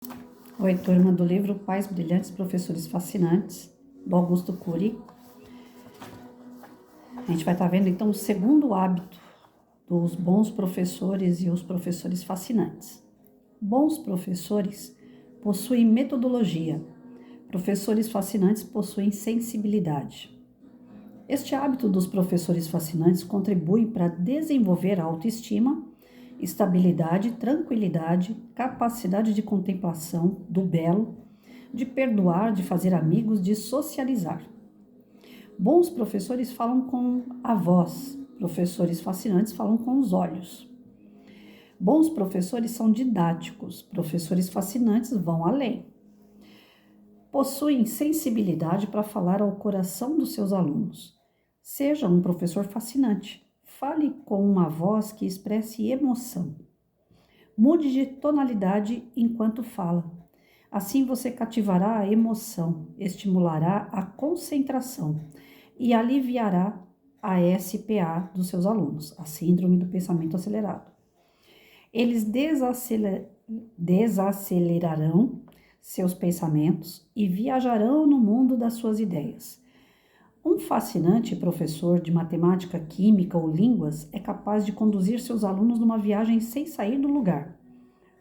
Oi, turma do livro Pais Brilhantes, Professores Fascinantes, do Augusto Cury. A gente vai estar vendo, então, o segundo hábito dos bons professores e os professores fascinantes. Bons professores possuem metodologia. Professores fascinantes possuem sensibilidade. Este hábito dos professores fascinantes contribui para desenvolver a autoestima, estabilidade, tranquilidade, capacidade de contemplação do belo, de perdoar, de fazer amigos, de socializar. Bons professores falam com a voz, professores fascinantes falam com os olhos. Bons professores são didáticos, professores fascinantes vão além. Possuem sensibilidade para falar ao coração dos seus alunos. Seja um professor fascinante. Fale com uma voz que expresse emoção. Mude de tonalidade enquanto fala. Assim você cativará a emoção, estimulará a concentração e aliviará a SPA dos seus alunos, a síndrome do pensamento acelerado. Eles desacelerarão seus pensamentos e viajarão no mundo das suas ideias. Um fascinante professor de matemática, química ou línguas é capaz de conduzir seus alunos numa viagem sem sair do lugar.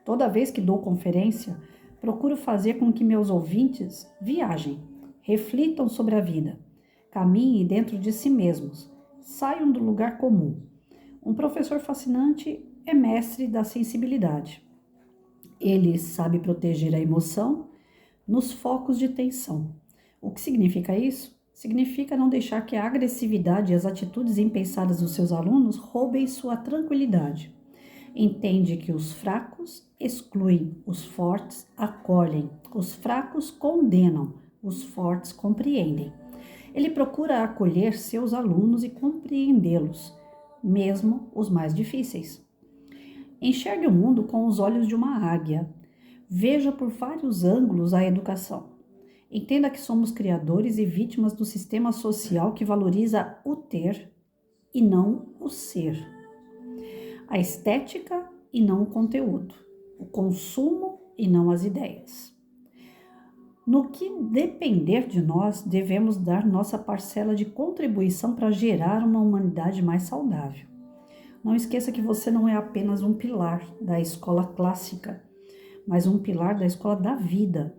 Toda vez que dou conferência, procuro fazer com que meus ouvintes viajem, reflitam sobre a vida, caminhem dentro de si mesmos, saiam do lugar comum. Um professor fascinante é mestre da sensibilidade. Ele sabe proteger a emoção nos focos de tensão. O que significa isso? Significa não deixar que a agressividade e as atitudes impensadas dos seus alunos roubem sua tranquilidade. Entende que os fracos excluem, os fortes acolhem, os fracos condenam, os fortes compreendem. Ele procura acolher seus alunos e compreendê-los, mesmo os mais difíceis. Enxergue o mundo com os olhos de uma águia. Veja por vários ângulos a educação. Entenda que somos criadores e vítimas do sistema social que valoriza o ter e não o ser. A estética e não o conteúdo. O consumo e não as ideias. No que depender de nós, devemos dar nossa parcela de contribuição para gerar uma humanidade mais saudável. Não esqueça que você não é apenas um pilar da escola clássica, mas um pilar da escola da vida.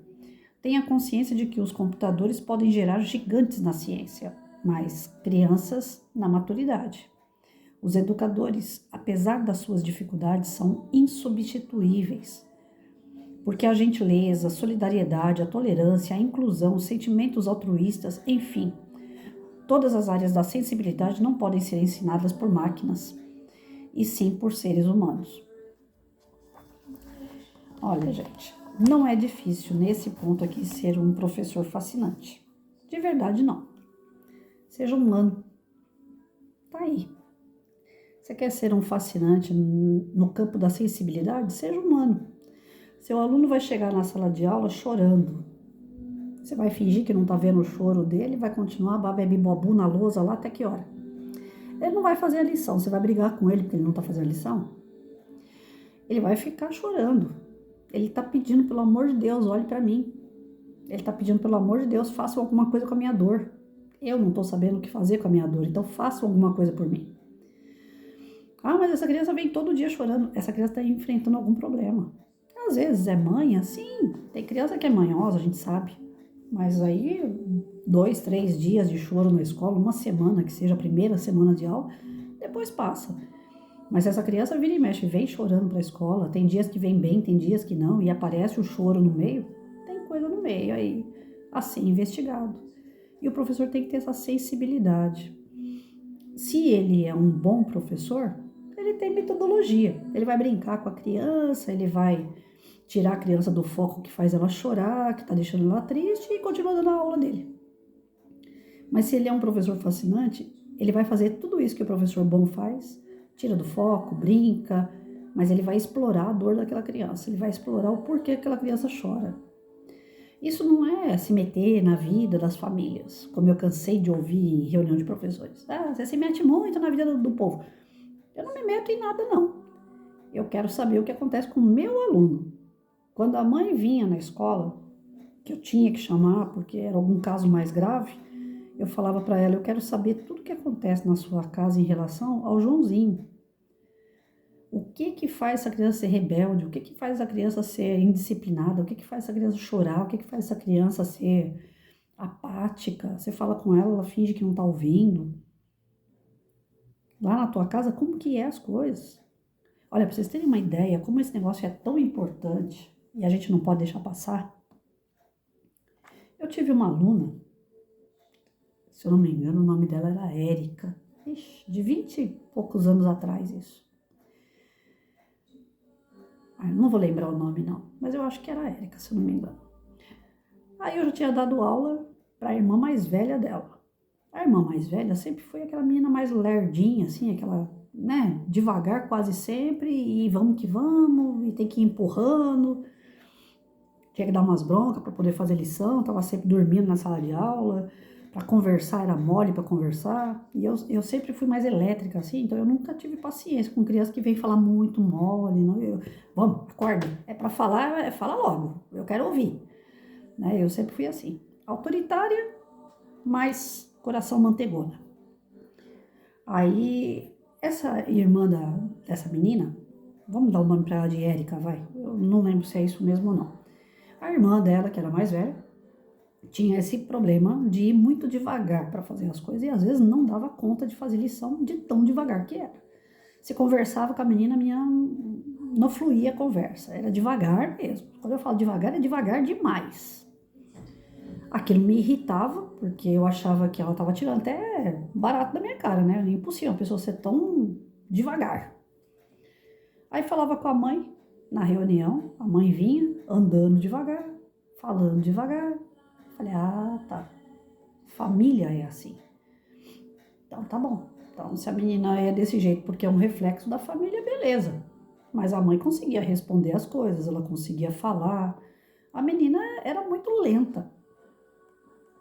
Tenha consciência de que os computadores podem gerar gigantes na ciência, mas crianças na maturidade. Os educadores, apesar das suas dificuldades, são insubstituíveis, porque a gentileza, a solidariedade, a tolerância, a inclusão, os sentimentos altruístas, enfim, todas as áreas da sensibilidade não podem ser ensinadas por máquinas, e sim por seres humanos. Olha, gente, não é difícil nesse ponto aqui ser um professor fascinante. De verdade, não. Seja humano. Tá aí. Você quer ser um fascinante no campo da sensibilidade? Seja humano. Seu aluno vai chegar na sala de aula chorando. Você vai fingir que não tá vendo o choro dele, vai continuar babebibobu na lousa lá até que hora? Ele não vai fazer a lição. Você vai brigar com ele porque ele não tá fazendo a lição? Ele vai ficar chorando. Ele está pedindo, pelo amor de Deus, olhe para mim. Ele está pedindo, pelo amor de Deus, façam alguma coisa com a minha dor. Eu não estou sabendo o que fazer com a minha dor, então façam alguma coisa por mim. Ah, mas essa criança vem todo dia chorando. Essa criança está enfrentando algum problema. Às vezes é manha, sim. Tem criança que é manhosa, a gente sabe. Mas aí, 2, 3 dias de choro na escola, uma semana, que seja a primeira semana de aula, depois passa. Mas essa criança vira e mexe, vem chorando para a escola, tem dias que vem bem, tem dias que não, e aparece o choro no meio, tem coisa no meio aí, assim, investigado. E o professor tem que ter essa sensibilidade. Se ele é um bom professor, ele tem metodologia. Ele vai brincar com a criança, ele vai tirar a criança do foco que faz ela chorar, que está deixando ela triste, e continua dando a aula dele. Mas se ele é um professor fascinante, ele vai fazer tudo isso que o professor bom faz, tira do foco, brinca, mas ele vai explorar a dor daquela criança, ele vai explorar o porquê aquela criança chora. Isso não é se meter na vida das famílias, como eu cansei de ouvir em reunião de professores. Ah, você se mete muito na vida do povo. Eu não me meto em nada, não. Eu quero saber o que acontece com o meu aluno. Quando a mãe vinha na escola, que eu tinha que chamar porque era algum caso mais grave, eu falava para ela, eu quero saber tudo o que acontece na sua casa em relação ao Joãozinho. O que que faz essa criança ser rebelde? O que que faz essa criança ser indisciplinada? O que que faz essa criança chorar? O que que faz essa criança ser apática? Você fala com ela, ela finge que não tá ouvindo. Lá na tua casa, como que é as coisas? Olha, para vocês terem uma ideia, como esse negócio é tão importante e a gente não pode deixar passar. Eu tive uma aluna, se eu não me engano, o nome dela era Érica. Ixi, de 20 e poucos anos atrás isso. Eu não vou lembrar o nome não, mas eu acho que era Érica, se eu não me engano. Aí eu já tinha dado aula para a irmã mais velha dela. A irmã mais velha sempre foi aquela menina mais lerdinha, assim, aquela, né, devagar quase sempre, e vamos que vamos, e tem que ir empurrando. Tinha que dar umas broncas para poder fazer lição, tava sempre dormindo na sala de aula, para conversar era mole para conversar, e eu sempre fui mais elétrica, assim, então eu nunca tive paciência com criança que vem falar muito mole, não, vamos, acorda, é para falar, fala logo, eu quero ouvir, né, eu sempre fui assim, autoritária, mas coração mantegona. Aí, essa irmã dessa menina, vamos dar o nome para ela de Érica, vai, eu não lembro se é isso mesmo ou não. A irmã dela, que era mais velha, tinha esse problema de ir muito devagar para fazer as coisas e às vezes não dava conta de fazer lição de tão devagar que era. Se conversava com a menina, não fluía a conversa, era devagar mesmo. Quando eu falo devagar, é devagar demais. Aquilo me irritava, porque eu achava que ela estava tirando até barato da minha cara, né? É impossível uma pessoa ser tão devagar. Aí falava com a mãe, na reunião, a mãe vinha andando devagar, falando devagar. Falei, tá, família é assim. Então tá bom. Então se a menina é desse jeito porque é um reflexo da família, beleza. Mas a mãe conseguia responder as coisas, ela conseguia falar. A menina era muito lenta,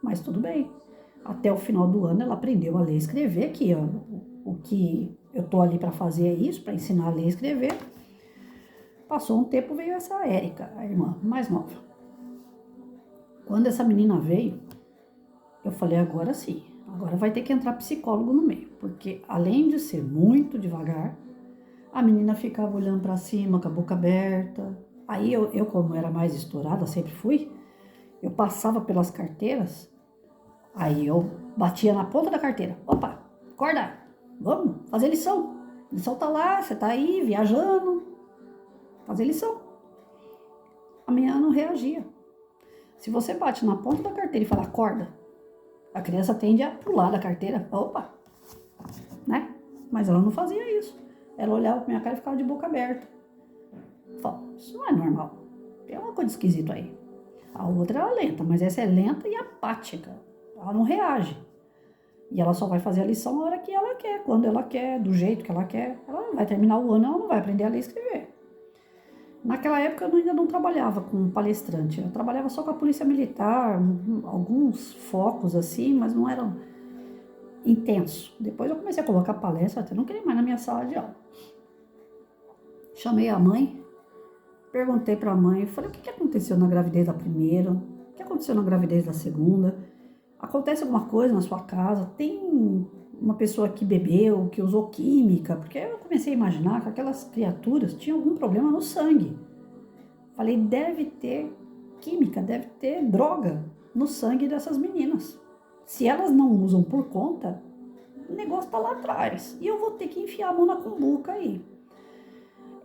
mas tudo bem. Até o final do ano ela aprendeu a ler e escrever, que ó, o que eu tô ali para fazer é isso, para ensinar a ler e escrever. Passou um tempo, veio essa Érica, a irmã mais nova. Quando essa menina veio, eu falei, agora sim, agora vai ter que entrar psicólogo no meio, porque além de ser muito devagar, a menina ficava olhando para cima com a boca aberta. Aí eu, como era mais estourada, sempre fui, eu passava pelas carteiras, aí eu batia na ponta da carteira. Opa, acorda, vamos fazer lição. Lição tá lá, você tá aí viajando, fazer lição. A menina não reagia. Se você bate na ponta da carteira e fala acorda, a criança tende a pular da carteira. Opa, né? Mas ela não fazia isso. Ela olhava pra minha cara e ficava de boca aberta. Falava, isso não é normal. Tem uma coisa esquisita aí. A outra era lenta, mas essa é lenta e apática. Ela não reage. E ela só vai fazer a lição na hora que ela quer, quando ela quer, do jeito que ela quer. Ela vai terminar o ano, ela não vai aprender a ler e escrever. Naquela época eu ainda não trabalhava com palestrante. Eu trabalhava só com a polícia militar, alguns focos assim, mas não eram intenso. Depois eu comecei a colocar palestra, até não queria mais na minha sala de aula. Chamei a mãe, perguntei para a mãe, falei, o que aconteceu na gravidez da primeira? O que aconteceu na gravidez da segunda? Acontece alguma coisa na sua casa? Tem uma pessoa que bebeu, que usou química? Porque eu comecei a imaginar que aquelas criaturas tinham algum problema no sangue. Falei, deve ter química, deve ter droga no sangue dessas meninas. Se elas não usam por conta, o negócio tá lá atrás. E eu vou ter que enfiar a mão na cumbuca aí.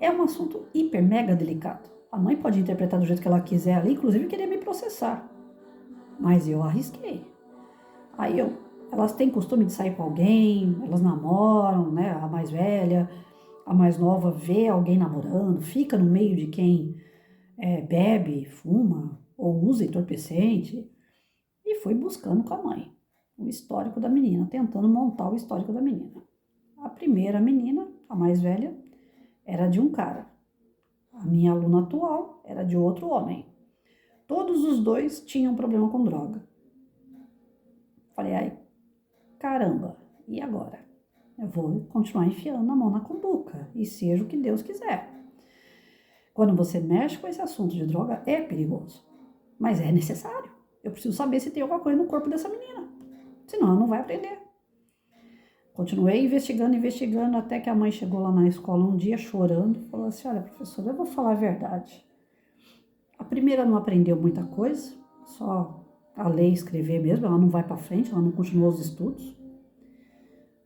É um assunto hiper, mega delicado. A mãe pode interpretar do jeito que ela quiser ali, inclusive querer me processar. Mas eu arrisquei. Aí elas têm costume de sair com alguém, elas namoram, né? A mais velha, a mais nova vê alguém namorando, fica no meio de quem bebe, fuma ou usa entorpecente. E fui buscando com a mãe o histórico da menina, tentando montar o histórico da menina. A primeira menina, a mais velha, era de um cara. A minha aluna atual era de outro homem. Todos os dois tinham problema com droga. Falei, ai, caramba, e agora? Eu vou continuar enfiando a mão na cumbuca e seja o que Deus quiser. Quando você mexe com esse assunto de droga, é perigoso, mas é necessário. Eu preciso saber se tem alguma coisa no corpo dessa menina, senão ela não vai aprender. Continuei investigando, até que a mãe chegou lá na escola um dia chorando e falou assim: olha, professora, eu vou falar a verdade. A primeira não aprendeu muita coisa, só a ler e escrever mesmo, ela não vai para frente, ela não continuou os estudos.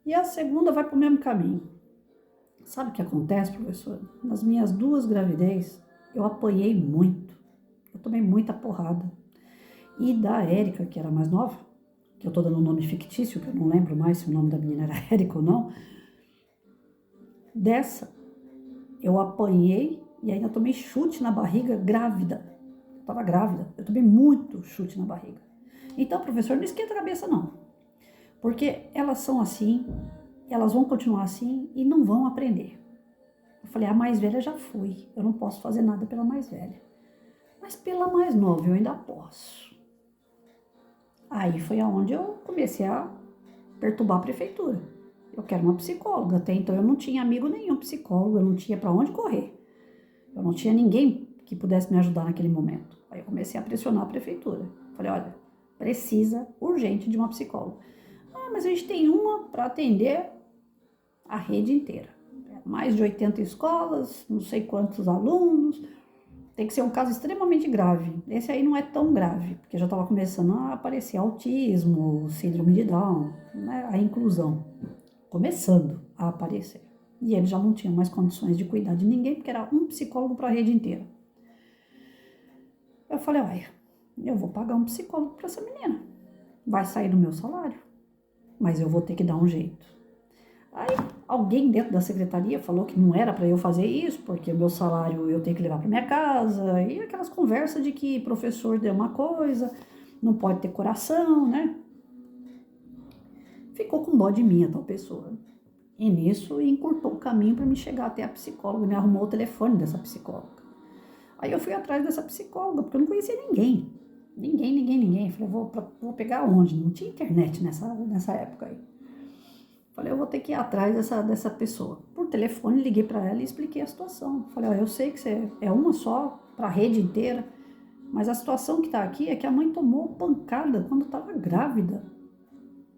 E a segunda vai para o mesmo caminho. Sabe o que acontece, professora? Nas minhas 2 gravidez, eu apanhei muito. Eu tomei muita porrada. E da Érica, que era mais nova, que eu tô dando um nome fictício, que eu não lembro mais se o nome da menina era Érica ou não, dessa eu apanhei e ainda tomei chute na barriga grávida. Eu tava grávida, eu tomei muito chute na barriga. Então, professor, não esquenta a cabeça não, porque elas são assim, elas vão continuar assim e não vão aprender. Eu falei, a mais velha já fui, eu não posso fazer nada pela mais velha, mas pela mais nova eu ainda posso. Aí foi aonde eu comecei a perturbar a prefeitura. Eu quero uma psicóloga. Até então eu não tinha amigo nenhum psicólogo, eu não tinha para onde correr. Eu não tinha ninguém que pudesse me ajudar naquele momento. Aí eu comecei a pressionar a prefeitura. Falei, olha, precisa urgente de uma psicóloga. Ah, mas a gente tem uma para atender a rede inteira. Mais de 80 escolas, não sei quantos alunos. Tem que ser um caso extremamente grave. Esse aí não é tão grave, porque já estava começando a aparecer autismo, síndrome de Down, né? A inclusão começando a aparecer. E eles já não tinham mais condições de cuidar de ninguém, porque era um psicólogo para a rede inteira. Eu falei, olha, eu vou pagar um psicólogo para essa menina. Vai sair do meu salário, mas eu vou ter que dar um jeito. Aí alguém dentro da secretaria falou que não era para eu fazer isso, porque o meu salário eu tenho que levar para minha casa, e aquelas conversas de que professor deu uma coisa, não pode ter coração, né? Ficou com dó de mim a tal pessoa. E nisso encurtou o caminho para me chegar até a psicóloga, me arrumou o telefone dessa psicóloga. Aí eu fui atrás dessa psicóloga, porque eu não conhecia ninguém. Ninguém. Falei, vou pegar onde? Não tinha internet nessa época aí. Falei, eu vou ter que ir atrás dessa pessoa. Por telefone, liguei para ela e expliquei a situação. Falei, ó, eu sei que você é uma só para a rede inteira, mas a situação que está aqui é que a mãe tomou pancada quando estava grávida.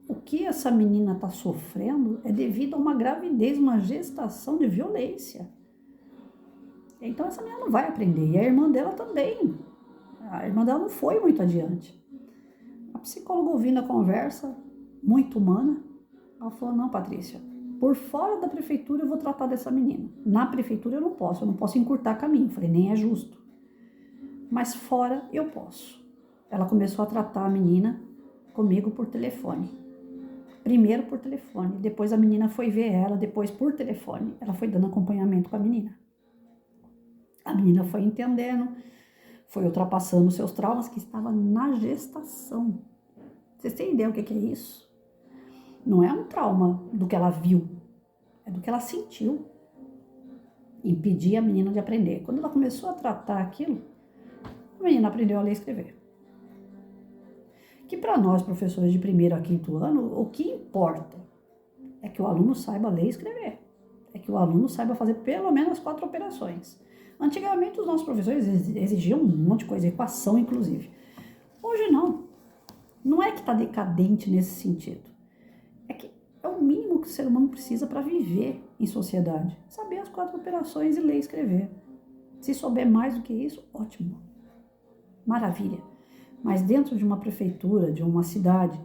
O que essa menina está sofrendo é devido a uma gravidez, uma gestação de violência. Então essa menina não vai aprender. E a irmã dela também. A irmã dela não foi muito adiante. A psicóloga, ouvindo a conversa, muito humana, ela falou, não, Patrícia, por fora da prefeitura eu vou tratar dessa menina. Na prefeitura eu não posso encurtar caminho. Eu falei, nem é justo. Mas fora eu posso. Ela começou a tratar a menina comigo por telefone. Primeiro por telefone, depois a menina foi ver ela, depois por telefone. Ela foi dando acompanhamento com a menina. A menina foi entendendo, foi ultrapassando seus traumas que estava na gestação. Vocês têm ideia o que é isso? Não é um trauma do que ela viu, é do que ela sentiu. Impedir a menina de aprender. Quando ela começou a tratar aquilo, a menina aprendeu a ler e escrever. Que para nós, professores de 1º a 5º ano, o que importa é que o aluno saiba ler e escrever. É que o aluno saiba fazer pelo menos 4 operações. Antigamente, os nossos professores exigiam um monte de coisa, equação inclusive. Hoje não. Não é que está decadente nesse sentido. É que é o mínimo que o ser humano precisa para viver em sociedade. Saber as 4 operações e ler e escrever. Se souber mais do que isso, ótimo. Maravilha. Mas dentro de uma prefeitura, de uma cidade,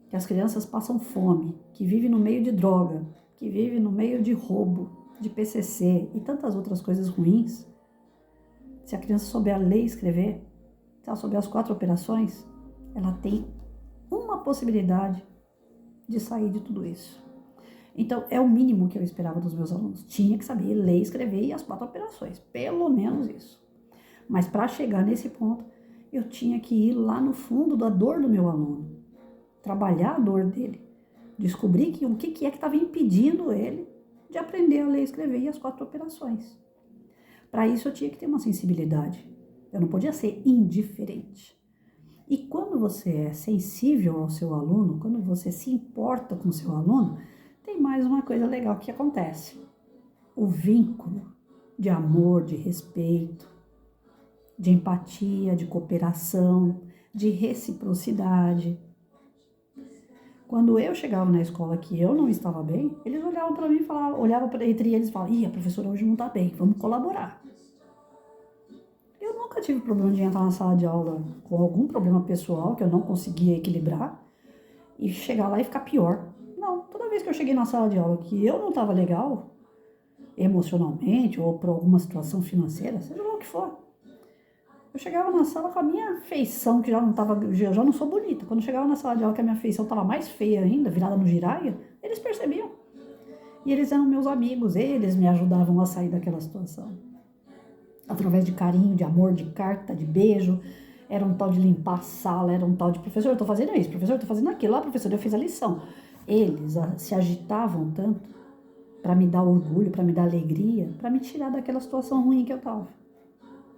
que as crianças passam fome, que vive no meio de droga, que vive no meio de roubo, de PCC e tantas outras coisas ruins, se a criança souber ler e escrever, se ela souber as 4 operações, ela tem uma possibilidade de sair de tudo isso. Então, é o mínimo que eu esperava dos meus alunos. Tinha que saber ler, escrever e as 4 operações, pelo menos isso. Mas para chegar nesse ponto, eu tinha que ir lá no fundo da dor do meu aluno, trabalhar a dor dele, descobrir o que é que estava impedindo ele de aprender a ler e escrever e as 4 operações. Para isso eu tinha que ter uma sensibilidade, eu não podia ser indiferente. E quando você é sensível ao seu aluno, quando você se importa com o seu aluno, tem mais uma coisa legal que acontece, o vínculo. de amor, de respeito, de empatia, de cooperação, de reciprocidade. Quando eu chegava na escola que eu não estava bem, eles olhavam para mim e falavam, olhavam entre eles e falavam, a professora hoje não está bem, vamos colaborar. Eu nunca tive problema de entrar na sala de aula com algum problema pessoal que eu não conseguia equilibrar e chegar lá e ficar pior. Não, toda vez que eu cheguei na sala de aula que eu não estava legal, emocionalmente ou por alguma situação financeira, seja lá o que for, eu chegava na sala com a minha feição, que já não tava, eu já não sou bonita. Quando eu chegava na sala de aula que a minha feição estava mais feia ainda, virada no giraia, eles percebiam. E eles eram meus amigos, eles me ajudavam a sair daquela situação. Através de carinho, de amor, de carta, de beijo. Era um tal de limpar a sala, era um tal de professor, eu tô fazendo isso, professor, eu tô fazendo aquilo, professor, eu fiz a lição. Eles se agitavam tanto para me dar orgulho, para me dar alegria, para me tirar daquela situação ruim que eu tava.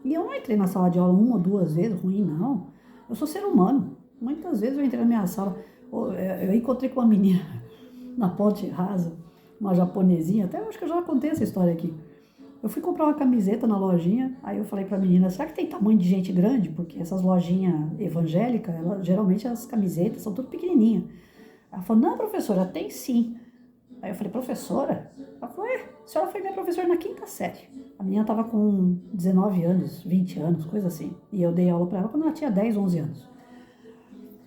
E eu não entrei na sala de aula uma ou duas vezes, ruim não. Eu sou ser humano. Muitas vezes eu entrei na minha sala, eu encontrei com uma menina na Ponte Rasa, uma japonesinha, até eu acho que eu já contei essa história aqui. Eu fui comprar uma camiseta na lojinha, aí eu falei pra menina, será que tem tamanho de gente grande? Porque essas lojinhas evangélicas, geralmente as camisetas são tudo pequenininhas. Ela falou, não, professora, tem sim. Aí eu falei, professora? Ela falou, a senhora foi minha professora na quinta série. A menina tava com 19 anos, 20 anos, coisa assim. E eu dei aula pra ela quando ela tinha 10, 11 anos.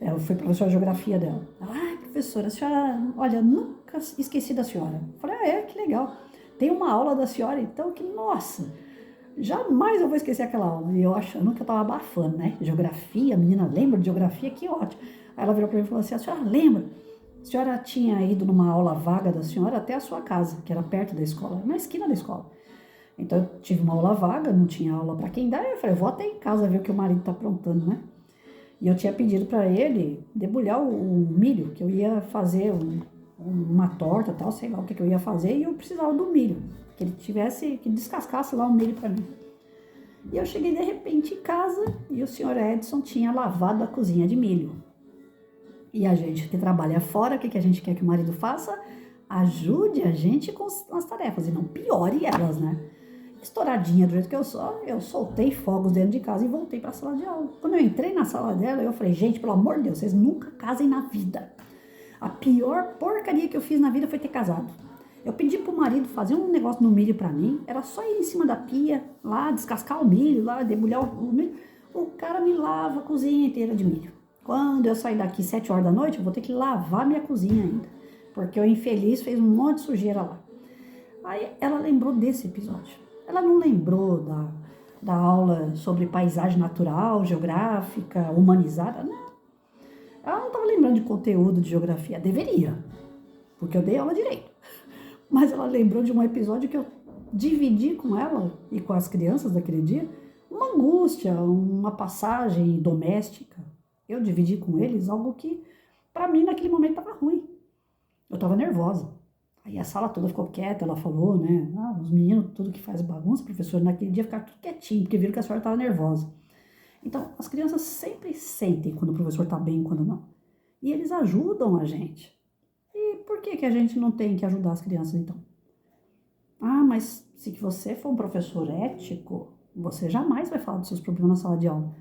Ela foi professora de geografia dela. Ela, professora, a senhora, olha, nunca esqueci da senhora. Eu falei, que legal. Tem uma aula da senhora, então, que, nossa, jamais eu vou esquecer aquela aula. E eu achando que eu tava abafando, né? Geografia, a menina lembra de geografia, que ótimo. Aí ela virou pra mim e falou assim, a senhora lembra? A senhora tinha ido numa aula vaga da senhora até a sua casa, que era perto da escola, na esquina da escola. Então eu tive uma aula vaga, não tinha aula para quem dar, eu falei, vou até em casa ver o que o marido tá aprontando, né? E eu tinha pedido para ele debulhar o milho, que eu ia fazer uma torta e tal, sei lá o que eu ia fazer, e eu precisava do milho, que ele tivesse, que descascasse lá o milho para mim. E eu cheguei de repente em casa e o senhor Edson tinha lavado a cozinha de milho. E a gente que trabalha fora, o que a gente quer que o marido faça? Ajude a gente com as tarefas e não piore elas, né? Estouradinha do jeito que eu sou, eu soltei fogos dentro de casa e voltei para a sala de aula. Quando eu entrei na sala dela, eu falei, gente, pelo amor de Deus, vocês nunca casem na vida. A pior porcaria que eu fiz na vida foi ter casado. Eu pedi pro marido fazer um negócio no milho para mim, era só ir em cima da pia, lá descascar o milho, lá debulhar o milho. O cara me lava a cozinha inteira de milho. Quando eu sair daqui 7 horas da noite, eu vou ter que lavar minha cozinha ainda, porque o infeliz fez um monte de sujeira lá. Aí ela lembrou desse episódio. Ela não lembrou da aula sobre paisagem natural, geográfica, humanizada, não. Ela não estava lembrando de conteúdo de geografia. Deveria, porque eu dei aula direito. Mas ela lembrou de um episódio que eu dividi com ela e com as crianças daquele dia, uma angústia, uma passagem doméstica. Eu dividi com eles algo que, para mim, naquele momento estava ruim. Eu estava nervosa. Aí a sala toda ficou quieta, ela falou, né? Os meninos, tudo que faz bagunça, professor, naquele dia ficaram tudo quietinho, porque viram que a senhora estava nervosa. Então, as crianças sempre sentem quando o professor está bem e quando não. E eles ajudam a gente. E por que a gente não tem que ajudar as crianças, então? Mas se você for um professor ético, você jamais vai falar dos seus problemas na sala de aula.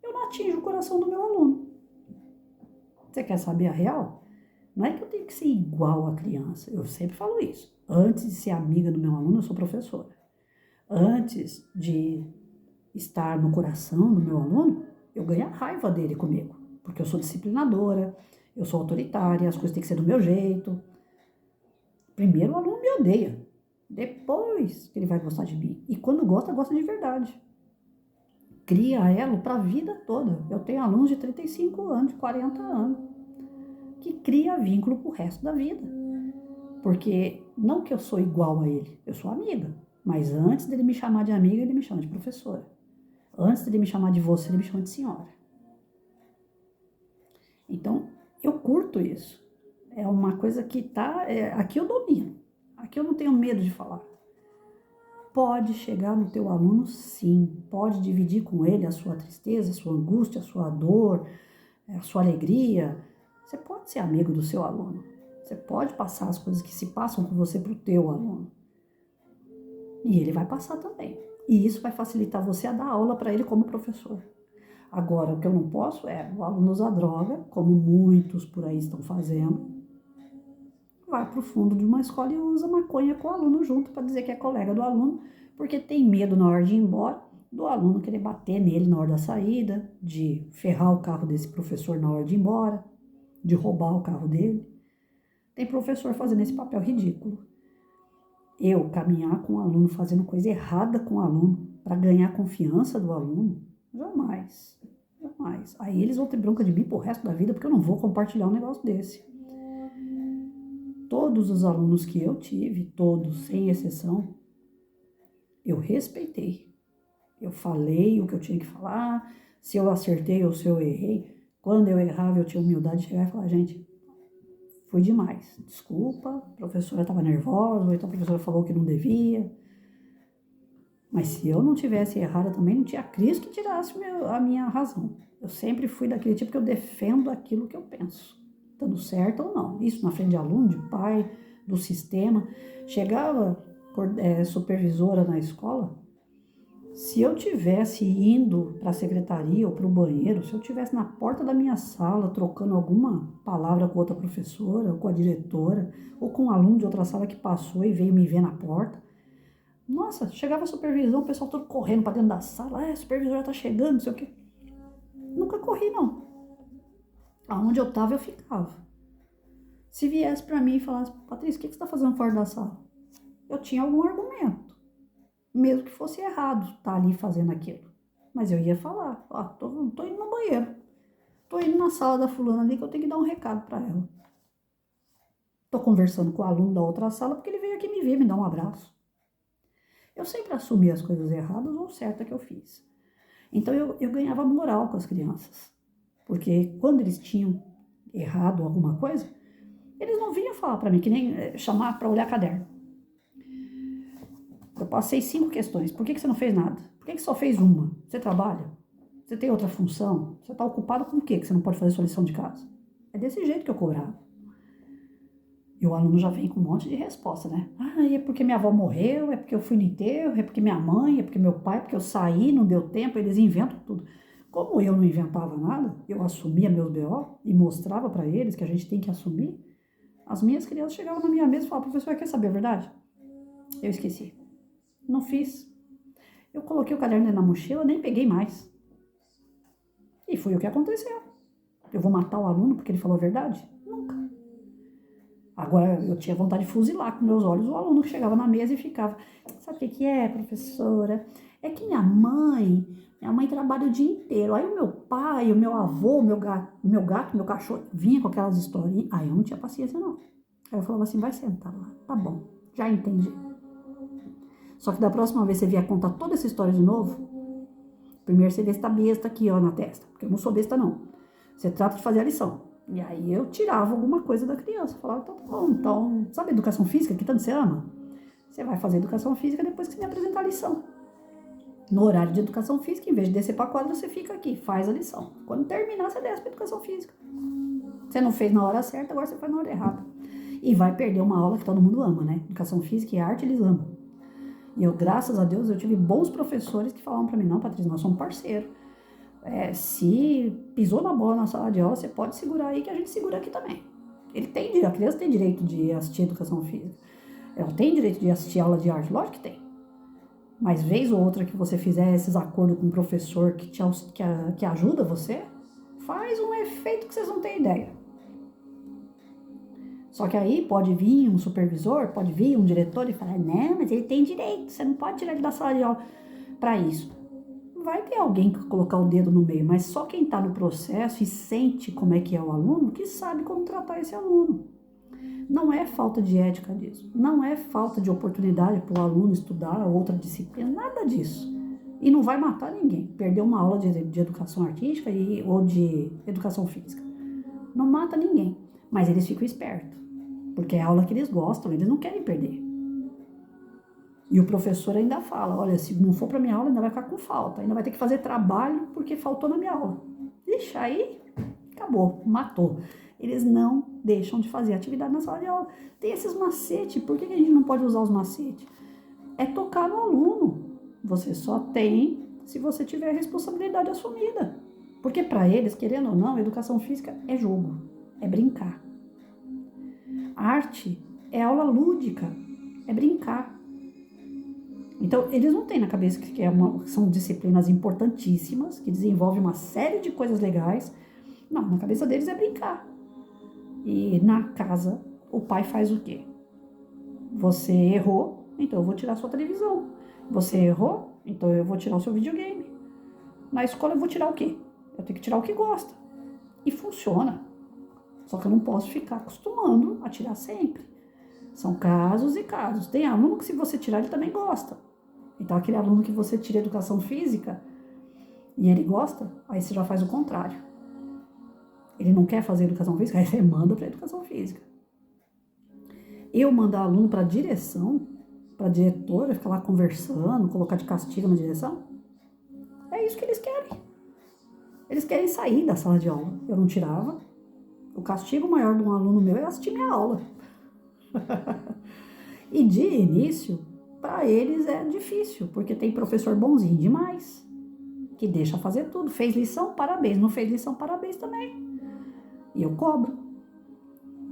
Eu não atinjo o coração do meu aluno. Você quer saber a real? Não é que eu tenho que ser igual à criança, eu sempre falo isso. Antes de ser amiga do meu aluno, eu sou professora. Antes de estar no coração do meu aluno, eu ganho a raiva dele comigo. Porque eu sou disciplinadora, eu sou autoritária, as coisas têm que ser do meu jeito. Primeiro o aluno me odeia, depois que ele vai gostar de mim. E quando gosta, gosta de verdade. Cria elo para a vida toda. Eu tenho alunos de 35 anos, de 40 anos, que cria vínculo pro resto da vida. Porque não que eu sou igual a ele, eu sou amiga. Mas antes dele me chamar de amiga, ele me chama de professora. Antes dele me chamar de você, ele me chama de senhora. Então, eu curto isso. É uma coisa que aqui eu domino. Aqui eu não tenho medo de falar. Pode chegar no teu aluno, sim. Pode dividir com ele a sua tristeza, a sua angústia, a sua dor, a sua alegria. Você pode ser amigo do seu aluno. Você pode passar as coisas que se passam com você para o teu aluno. E ele vai passar também. E isso vai facilitar você a dar aula para ele como professor. Agora, o que eu não posso é o aluno usar droga, como muitos por aí estão fazendo, vai para o fundo de uma escola e usa maconha com o aluno junto para dizer que é colega do aluno, porque tem medo na hora de ir embora do aluno querer bater nele na hora da saída, de ferrar o carro desse professor na hora de ir embora, de roubar o carro dele. Tem professor fazendo esse papel ridículo. Eu caminhar com o aluno fazendo coisa errada com o aluno para ganhar a confiança do aluno, jamais, jamais. Aí eles vão ter bronca de mim pro resto da vida porque eu não vou compartilhar um negócio desse. Todos os alunos que eu tive, todos, sem exceção, eu respeitei. Eu falei o que eu tinha que falar, se eu acertei ou se eu errei. Quando eu errava, eu tinha humildade de chegar e falar, gente, foi demais. Desculpa, a professora estava nervosa, ou então a professora falou que não devia. Mas se eu não tivesse errado também, não tinha Cris que tirasse a minha razão. Eu sempre fui daquele tipo que eu defendo aquilo que eu penso, dando certo ou não. Isso na frente de aluno, de pai, do sistema. Chegava supervisora na escola, se eu tivesse indo para a secretaria ou para o banheiro, se eu tivesse na porta da minha sala trocando alguma palavra com outra professora, ou com a diretora, ou com um aluno de outra sala que passou e veio me ver na porta, nossa, chegava a supervisão, o pessoal todo correndo para dentro da sala, a supervisora tá chegando, não sei o quê. Nunca corri, não. Aonde eu estava, eu ficava. Se viesse para mim e falasse, Patrícia, o que você está fazendo fora da sala? Eu tinha algum argumento. Mesmo que fosse errado estar ali fazendo aquilo. Mas eu ia falar, tô indo no banheiro. Tô indo na sala da fulana ali que eu tenho que dar um recado para ela. Tô conversando com o aluno da outra sala porque ele veio aqui me ver, me dar um abraço. Eu sempre assumi as coisas erradas ou certas que eu fiz. Então eu ganhava moral com as crianças. Porque quando eles tinham errado alguma coisa, eles não vinham falar para mim, que nem chamar para olhar caderno. Eu passei 5 questões. Por que você não fez nada? Por que só fez uma? Você trabalha? Você tem outra função? Você está ocupado com o quê que você não pode fazer sua lição de casa? É desse jeito que eu cobrava. E o aluno já vem com um monte de resposta, né? É porque minha avó morreu, é porque eu fui no enterro, é porque minha mãe, é porque meu pai, é porque eu saí, não deu tempo, eles inventam tudo. Como eu não inventava nada, eu assumia meus BO e mostrava para eles que a gente tem que assumir, as minhas crianças chegavam na minha mesa e falavam, professor, quer saber a verdade? Eu esqueci. Não fiz. Eu coloquei o caderno na mochila, nem peguei mais. E foi o que aconteceu. Eu vou matar o aluno porque ele falou a verdade? Nunca. Agora, eu tinha vontade de fuzilar com meus olhos o aluno que chegava na mesa e ficava, sabe o que é, professora? É que minha mãe trabalha o dia inteiro. Aí o meu pai, o meu avô, meu gato, meu cachorro, vinha com aquelas historinhas. Aí eu não tinha paciência, não. Aí eu falava assim, vai sentar lá. Tá bom, já entendi. Só que da próxima vez que você vier contar toda essa história de novo, primeiro você vê se tá besta aqui, ó, na testa. Porque eu não sou besta, não. Você trata de fazer a lição. E aí eu tirava alguma coisa da criança. Falava, então tá bom, então, sabe educação física que tanto você ama? Você vai fazer educação física depois que você me apresentar a lição. No horário de educação física, em vez de descer pra quadra, você fica aqui, faz a lição. Quando terminar, você desce pra educação física. Você não fez na hora certa, agora você faz na hora errada. E vai perder uma aula que todo mundo ama, né? Educação física e arte, eles amam. E eu, graças a Deus, eu tive bons professores que falavam pra mim, não, Patrícia, nós somos parceiros. Se pisou na bola na sala de aula, você pode segurar aí que a gente segura aqui também. A criança tem direito de assistir educação física. Ela tem direito de assistir aula de arte, lógico que tem. Mas vez ou outra que você fizer esses acordos com o professor que ajuda você, faz um efeito que vocês não têm ideia. Só que aí pode vir um supervisor, pode vir um diretor e falar, não, mas ele tem direito, você não pode tirar ele da sala de aula para isso. Vai ter alguém que colocar o dedo no meio, mas só quem está no processo e sente como é que é o aluno, que sabe como tratar esse aluno. Não é falta de ética disso, não é falta de oportunidade para o aluno estudar outra disciplina, nada disso. E não vai matar ninguém, perder uma aula de educação artística ou de educação física. Não mata ninguém, mas eles ficam espertos, porque é a aula que eles gostam, eles não querem perder. E o professor ainda fala, olha, se não for para minha aula, ainda vai ficar com falta, ainda vai ter que fazer trabalho porque faltou na minha aula. Ixi, aí acabou, matou. Eles não deixam de fazer atividade na sala de aula. Tem esses macetes, por que a gente não pode usar os macetes? é tocar no aluno. Você só tem se você tiver a responsabilidade assumida. Porque para eles, querendo ou não, educação física é jogo, é brincar. Arte é aula lúdica, é brincar. Então, eles não têm na cabeça que são disciplinas importantíssimas, que desenvolvem uma série de coisas legais. Não, na cabeça deles é brincar. E na casa, o pai faz o quê? Você errou, então eu vou tirar sua televisão. Você errou, então eu vou tirar o seu videogame. Na escola eu vou tirar o quê? Eu tenho que tirar o que gosta. E funciona. Só que eu não posso ficar acostumando a tirar sempre. São casos e casos. Tem aluno que se você tirar, ele também gosta. Então aquele aluno que você tira educação física e ele gosta, aí você já faz o contrário. Ele não quer fazer educação física, aí você manda para educação física. Eu mandar aluno para direção, para diretora, ficar lá conversando, colocar de castigo na direção, é isso que eles querem. Eles querem sair da sala de aula. Eu não tirava. O castigo maior de um aluno meu é assistir minha aula. E de início, para eles é difícil, porque tem professor bonzinho demais, que deixa fazer tudo. Fez lição, parabéns. Não fez lição, parabéns também. E eu cobro.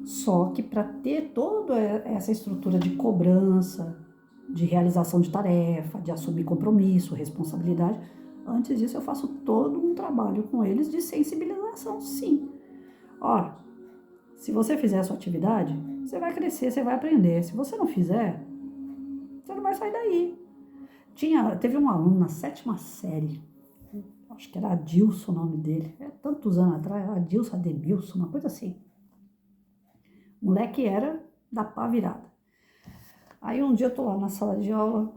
Só que para ter toda essa estrutura de cobrança, de realização de tarefa, de assumir compromisso, responsabilidade, antes disso eu faço todo um trabalho com eles de sensibilização, sim. Ó, se você fizer a sua atividade, você vai crescer, você vai aprender. Se você não fizer, você não vai sair daí. Teve um aluno na 7ª série, acho que era Adilson o nome dele, tantos anos atrás, Adilson, Ademilson, uma coisa assim. O moleque era da pá virada. Aí um dia eu tô lá na sala de aula,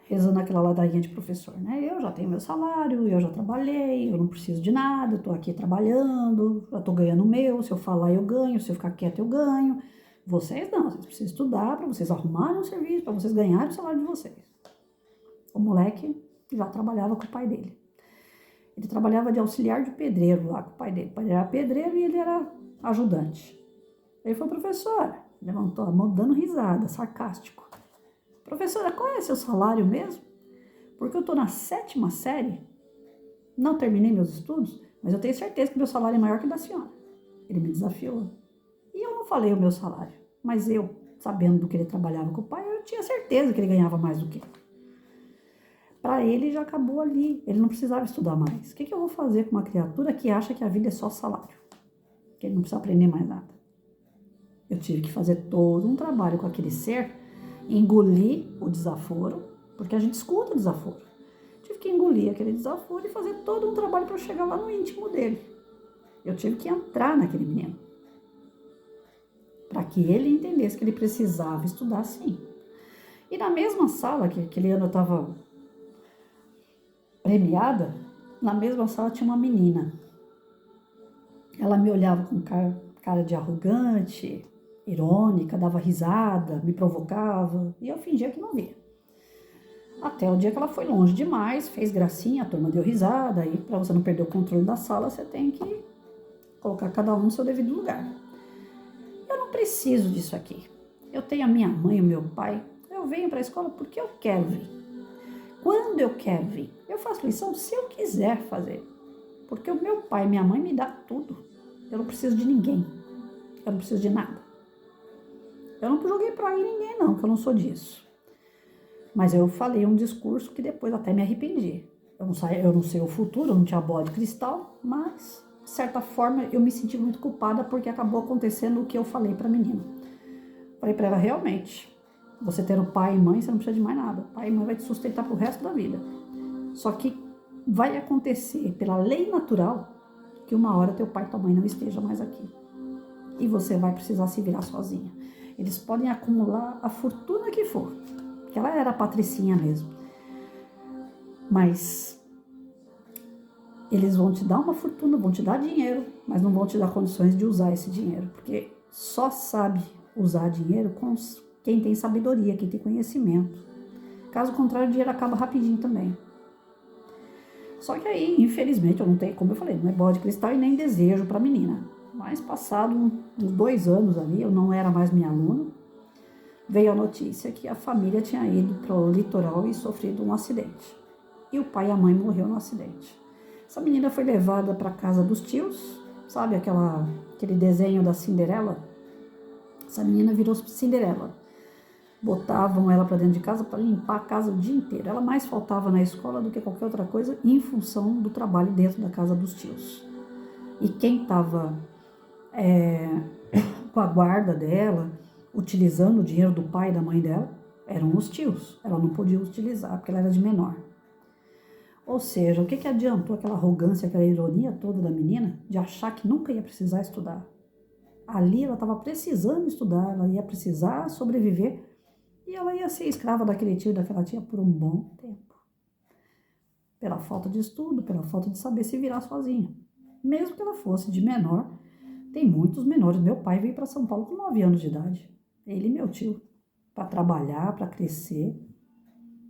rezando aquela ladainha de professor, né? Eu já tenho meu salário, eu já trabalhei, eu não preciso de nada, eu tô aqui trabalhando, já tô ganhando o meu, se eu falar eu ganho, se eu ficar quieto eu ganho. Vocês não, vocês precisam estudar para vocês arrumarem um serviço, para vocês ganharem o salário de vocês. O moleque já trabalhava com o pai dele. Ele trabalhava de auxiliar de pedreiro lá com o pai dele. O pai dele era pedreiro e ele era ajudante. Ele falou, professora, levantou a mão dando risada, sarcástico. Professora, qual é seu salário mesmo? Porque eu tô na 7ª série, não terminei meus estudos, mas eu tenho certeza que meu salário é maior que o da senhora. Ele me desafiou. E eu não falei o meu salário, mas eu, sabendo do que ele trabalhava com o pai, eu tinha certeza que ele ganhava mais do que eu. Para ele já acabou ali, ele não precisava estudar mais. O que eu vou fazer com uma criatura que acha que a vida é só salário? Que ele não precisa aprender mais nada. Eu tive que fazer todo um trabalho com aquele ser, engolir o desaforo, porque a gente escuta o desaforo. Tive que engolir aquele desaforo e fazer todo um trabalho para chegar lá no íntimo dele. Eu tive que entrar naquele menino, para que ele entendesse que ele precisava estudar sim. E na mesma sala, que aquele ano eu estava premiada, na mesma sala tinha uma menina. Ela me olhava com cara de arrogante, irônica, dava risada, me provocava, e eu fingia que não via. Até o dia que ela foi longe demais, fez gracinha, a turma deu risada, aí para você não perder o controle da sala, você tem que colocar cada um no seu devido lugar. Eu não preciso disso aqui. Eu tenho a minha mãe e o meu pai, eu venho para a escola porque eu quero vir. Quando eu quero vir, eu faço lição se eu quiser fazer, porque o meu pai e minha mãe me dão tudo. Eu não preciso de ninguém, eu não preciso de nada. Eu não joguei para aí ninguém não, que eu não sou disso. Mas eu falei um discurso que depois até me arrependi. Eu não sei o futuro, eu não tinha bola de cristal, mas, de certa forma, eu me senti muito culpada porque acabou acontecendo o que eu falei para a menina. Falei para ela, realmente, você tendo pai e mãe, você não precisa de mais nada. Pai e mãe vai te sustentar pro resto da vida. Só que vai acontecer, pela lei natural, que uma hora teu pai e tua mãe não estejam mais aqui. E você vai precisar se virar sozinha. Eles podem acumular a fortuna que for, que ela era patricinha mesmo. Mas eles vão te dar uma fortuna, vão te dar dinheiro, mas não vão te dar condições de usar esse dinheiro, porque só sabe usar dinheiro com quem tem sabedoria, quem tem conhecimento. Caso contrário, o dinheiro acaba rapidinho também. Só que aí, infelizmente, eu não tenho, como eu falei, não é bola de cristal e nem desejo para a menina. Mas passado uns 2 anos ali, eu não era mais minha aluna. veio a notícia que a família tinha ido para o litoral e sofrido um acidente. E o pai e a mãe morreram no acidente. Essa menina foi levada para a casa dos tios, sabe aquele desenho da Cinderela? Essa menina virou Cinderela. Botavam ela para dentro de casa para limpar a casa o dia inteiro. Ela mais faltava na escola do que qualquer outra coisa em função do trabalho dentro da casa dos tios. E quem estava com a guarda dela, utilizando o dinheiro do pai e da mãe dela, eram os tios. Ela não podia utilizar porque ela era de menor. Ou seja, o que adiantou aquela arrogância, aquela ironia toda da menina de achar que nunca ia precisar estudar? Ali ela estava precisando estudar, ela ia precisar sobreviver e ela ia ser escrava daquele tio e daquela tia por um bom tempo. Pela falta de estudo, pela falta de saber se virar sozinha. Mesmo que ela fosse de menor, tem muitos menores. Meu pai veio para São Paulo com 9 anos de idade. Ele e meu tio. Para trabalhar, para crescer.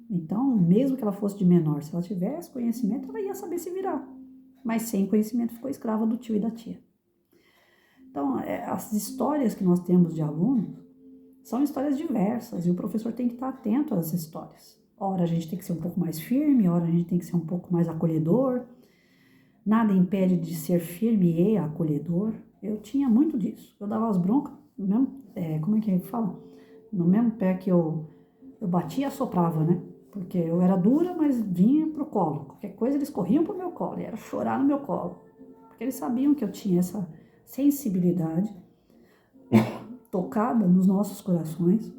Então, mesmo que ela fosse de menor, se ela tivesse conhecimento, ela ia saber se virar. Mas sem conhecimento ficou escrava do tio e da tia. Então, as histórias que nós temos de alunos são histórias diversas e o professor tem que estar atento às histórias. Ora, a gente tem que ser um pouco mais firme, ora a gente tem que ser um pouco mais acolhedor. Nada impede de ser firme e acolhedor. Eu tinha muito disso. Eu dava as broncas, no mesmo, como é que fala? No mesmo pé que eu batia e assoprava, né? Porque eu era dura, mas vinha pro colo. Qualquer coisa eles corriam pro meu colo, e era chorar no meu colo. Porque eles sabiam que eu tinha essa sensibilidade tocada nos nossos corações,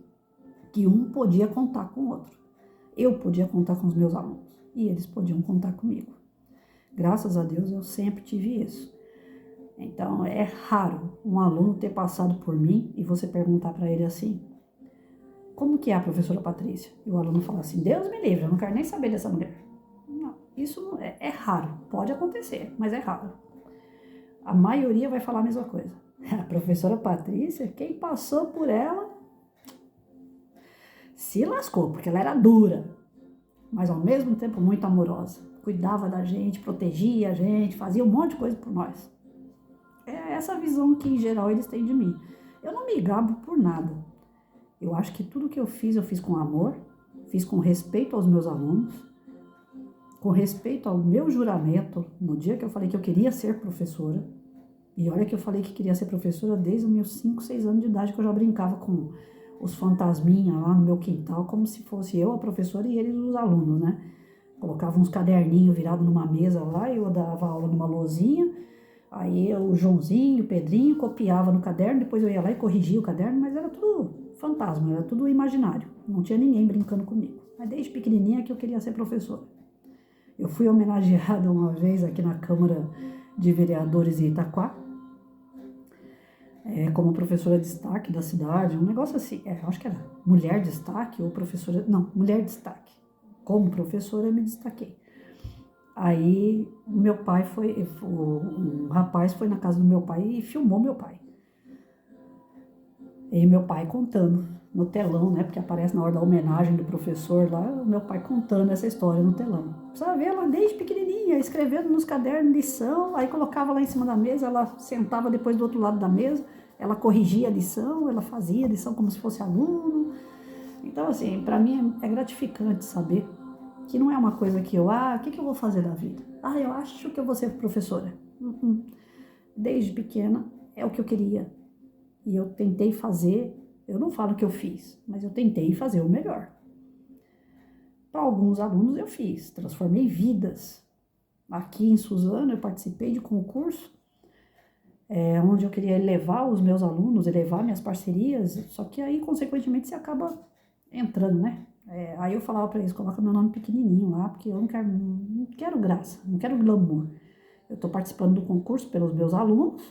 que um podia contar com o outro. Eu podia contar com os meus alunos, e eles podiam contar comigo. Graças a Deus eu sempre tive isso. Então é raro um aluno ter passado por mim e você perguntar para ele assim: como que é a professora Patrícia? E o aluno fala assim: Deus me livre, eu não quero nem saber dessa mulher. Não, isso é raro, pode acontecer, mas é raro. A maioria vai falar a mesma coisa. A professora Patrícia, quem passou por ela se lascou, porque ela era dura, mas ao mesmo tempo muito amorosa. Cuidava da gente, protegia a gente, fazia um monte de coisa por nós. É essa visão que em geral eles têm de mim. Eu não me gabo por nada. Eu acho que tudo que eu fiz com amor, fiz com respeito aos meus alunos, com respeito ao meu juramento, no dia que eu falei que eu queria ser professora. E olha que eu falei que queria ser professora desde os meus 5, 6 anos de idade, que eu já brincava com os fantasminhas lá no meu quintal, como se fosse eu a professora e eles os alunos, né? Colocava uns caderninhos virados numa mesa lá, eu dava aula numa lousinha, aí o Joãozinho, o Pedrinho copiava no caderno, depois eu ia lá e corrigia o caderno, mas era tudo fantasma, era tudo imaginário, não tinha ninguém brincando comigo. Mas desde pequenininha que eu queria ser professora. Eu fui homenageada uma vez aqui na Câmara de Vereadores em Itaquá, como professora de destaque da cidade, um negócio assim, acho que era mulher de destaque ou professora, não, mulher de destaque. Como professora eu me destaquei. Aí meu pai um rapaz foi na casa do meu pai e filmou meu pai. E meu pai contando no telão, né, porque aparece na hora da homenagem do professor lá, o meu pai contando essa história no telão. Precisava ver ela desde pequenininha, escrevendo nos cadernos lição, aí colocava lá em cima da mesa, ela sentava depois do outro lado da mesa, ela corrigia a lição, ela fazia a lição como se fosse aluno. Então, assim, para mim é gratificante saber que não é uma coisa que o que eu vou fazer da vida? Eu acho que eu vou ser professora. Desde pequena é o que eu queria. E eu tentei fazer, eu não falo que eu fiz, mas eu tentei fazer o melhor. Para alguns alunos eu fiz, transformei vidas. Aqui em Suzano eu participei de concurso, onde eu queria elevar os meus alunos, elevar minhas parcerias, só que aí, consequentemente, você acaba entrando, né? Aí eu falava para eles: coloca meu nome pequenininho lá, porque eu não quero graça, não quero glamour. Eu estou participando do concurso pelos meus alunos,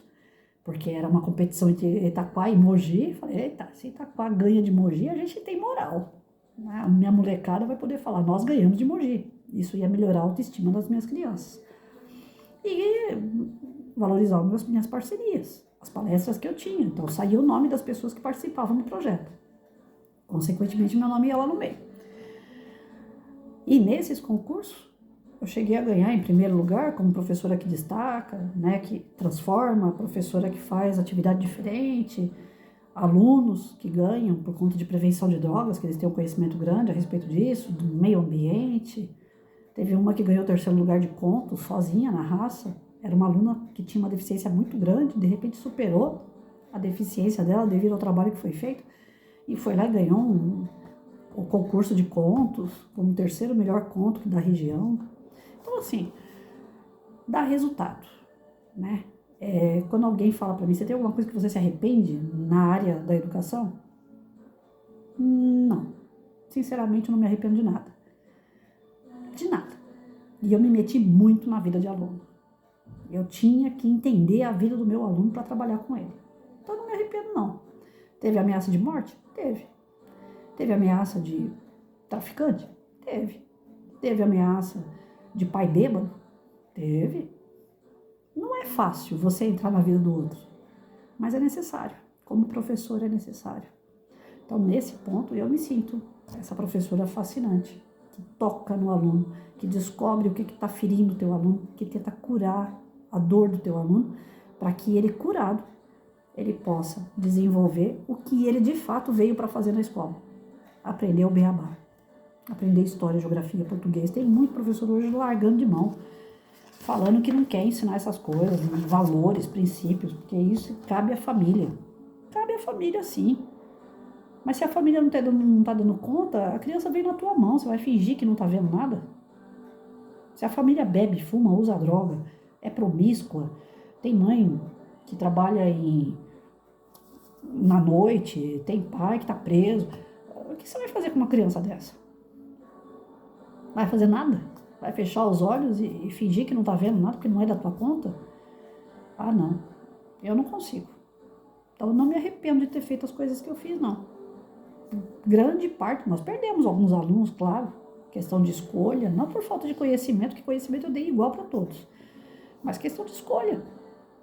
porque era uma competição entre Itaquá e Mogi. Falei: eita, se Itaquá ganha de Mogi, a gente tem moral. A minha molecada vai poder falar: nós ganhamos de Mogi. Isso ia melhorar a autoestima das minhas crianças. E valorizar minhas parcerias, as palestras que eu tinha. Então saía o nome das pessoas que participavam do projeto. Consequentemente, meu nome ia lá no meio. E nesses concursos, eu cheguei a ganhar em primeiro lugar como professora que destaca, né, que transforma, professora que faz atividade diferente. alunos que ganham por conta de prevenção de drogas, que eles têm um conhecimento grande a respeito disso, do meio ambiente. Teve uma que ganhou o 3º lugar de contos, sozinha na raça. Era uma aluna que tinha uma deficiência muito grande, de repente superou a deficiência dela devido ao trabalho que foi feito e foi lá e ganhou o concurso de contos como o 3º melhor conto da região. Então, assim, dá resultado, né? Quando alguém fala para mim, você tem alguma coisa que você se arrepende na área da educação? Não. Sinceramente, eu não me arrependo de nada. De nada. E eu me meti muito na vida de aluno. Eu tinha que entender a vida do meu aluno para trabalhar com ele. Então, eu não me arrependo, não. Teve ameaça de morte? Teve. Teve ameaça de traficante? Teve. Teve ameaça de pai bêbado? Teve. Não é fácil você entrar na vida do outro, mas é necessário. Como professor é necessário. Então, nesse ponto, eu me sinto essa professora fascinante, que toca no aluno, que descobre o que está ferindo o teu aluno, que tenta curar a dor do teu aluno, para que ele, curado, ele possa desenvolver o que ele de fato veio para fazer na escola. Aprender o beabá, aprender história, geografia, português. Tem muito professor hoje largando de mão, falando que não quer ensinar essas coisas, valores, princípios, porque isso cabe à família. Cabe à família, sim. Mas se a família não tá dando conta, a criança vem na tua mão, você vai fingir que não tá vendo nada? Se a família bebe, fuma, usa droga, é promíscua, tem mãe que trabalha na noite, tem pai que tá preso, o que você vai fazer com uma criança dessa? Vai fazer nada? Vai fechar os olhos e fingir que não tá vendo nada porque não é da tua conta? Ah, não. Eu não consigo. Então, eu não me arrependo de ter feito as coisas que eu fiz, não. Grande parte, nós perdemos alguns alunos, claro, questão de escolha, não por falta de conhecimento, que conhecimento eu dei igual para todos, mas questão de escolha.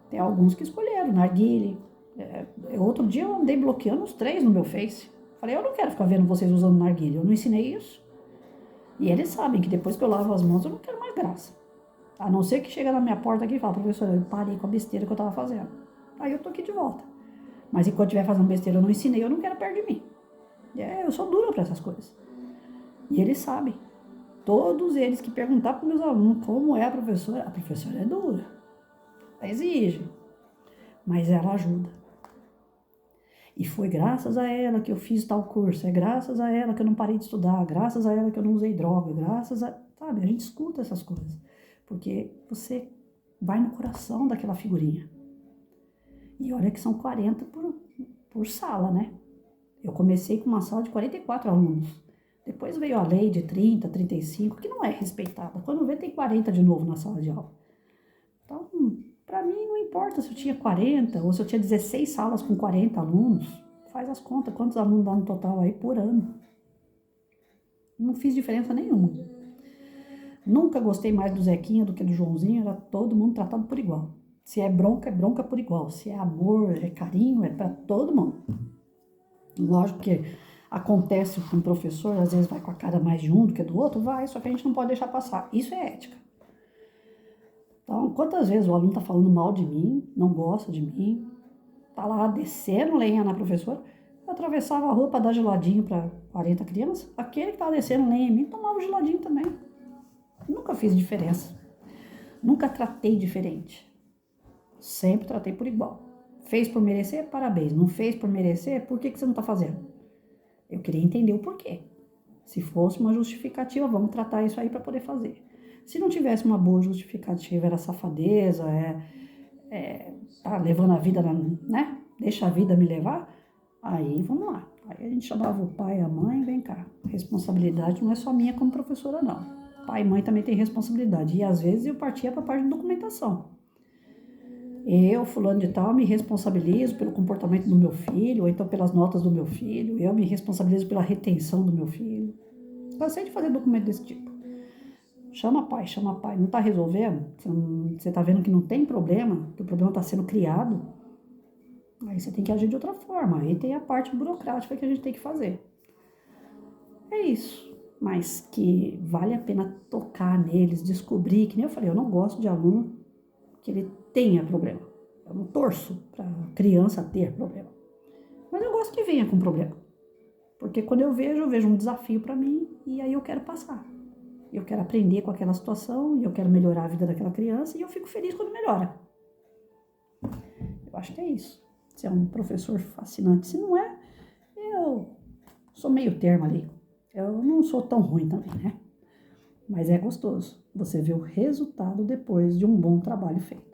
Tem alguns que escolheram, narguilé. Outro dia eu andei bloqueando os 3 no meu Face. Falei, eu não quero ficar vendo vocês usando narguilé, eu não ensinei isso. E eles sabem que depois que eu lavo as mãos, eu não quero mais graça. A não ser que chega na minha porta aqui e fala, professora, eu parei com a besteira que eu tava fazendo. Aí eu tô aqui de volta. Mas enquanto estiver fazendo besteira, eu não ensinei, eu não quero perto de mim. Eu sou dura para essas coisas. E eles sabem. Todos eles que perguntar para meus alunos como é a professora é dura. Ela exige. Mas ela ajuda. E foi graças a ela que eu fiz tal curso. É graças a ela que eu não parei de estudar. Graças a ela que eu não usei droga. Sabe, a gente escuta essas coisas. Porque você vai no coração daquela figurinha. E olha que são 40 por sala, né? Eu comecei com uma sala de 44 alunos. Depois veio a lei de 30, 35, que não é respeitada. Quando vê, tem 40 de novo na sala de aula. Então, para mim, não importa se eu tinha 40 ou se eu tinha 16 salas com 40 alunos. Faz as contas, quantos alunos dá no total aí por ano. Não fiz diferença nenhuma. Nunca gostei mais do Zequinha do que do Joãozinho, era todo mundo tratado por igual. Se é bronca por igual. Se é amor, é carinho, é para todo mundo. Lógico que acontece com o professor, às vezes vai com a cara mais de um do que do outro, vai, só que a gente não pode deixar passar. Isso é ética. Então, quantas vezes o aluno está falando mal de mim, não gosta de mim, tá lá descendo lenha na professora, eu atravessava a rua para dar geladinho para 40 crianças, aquele que estava descendo lenha em mim tomava o geladinho também. Nunca fiz diferença. Nunca tratei diferente. Sempre tratei por igual. Fez por merecer? Parabéns. Não fez por merecer? Por que você não está fazendo? Eu queria entender o porquê. Se fosse uma justificativa, vamos tratar isso aí para poder fazer. Se não tivesse uma boa justificativa, era safadeza, tá levando a vida, né? Deixa a vida me levar, aí vamos lá. Aí a gente chamava o pai e a mãe, vem cá. A responsabilidade não é só minha como professora, não. Pai e mãe também têm responsabilidade. E às vezes eu partia para a parte de documentação. Eu, fulano de tal, me responsabilizo pelo comportamento do meu filho, ou então pelas notas do meu filho, eu me responsabilizo pela retenção do meu filho. Cansei de fazer documento desse tipo. Chama pai, não está resolvendo, você está vendo que não tem problema, que o problema está sendo criado, aí você tem que agir de outra forma, aí tem a parte burocrática que a gente tem que fazer. É isso, mas que vale a pena tocar neles, descobrir, que nem eu falei, eu não gosto de aluno que ele tenha problema. Eu não torço para a criança ter problema. Mas eu gosto que venha com problema. Porque quando eu vejo um desafio para mim e aí eu quero passar. Eu quero aprender com aquela situação e eu quero melhorar a vida daquela criança e eu fico feliz quando melhora. Eu acho que é isso. Se é um professor fascinante, se não é, eu sou meio termo ali. Eu não sou tão ruim também, né? Mas é gostoso você ver o resultado depois de um bom trabalho feito.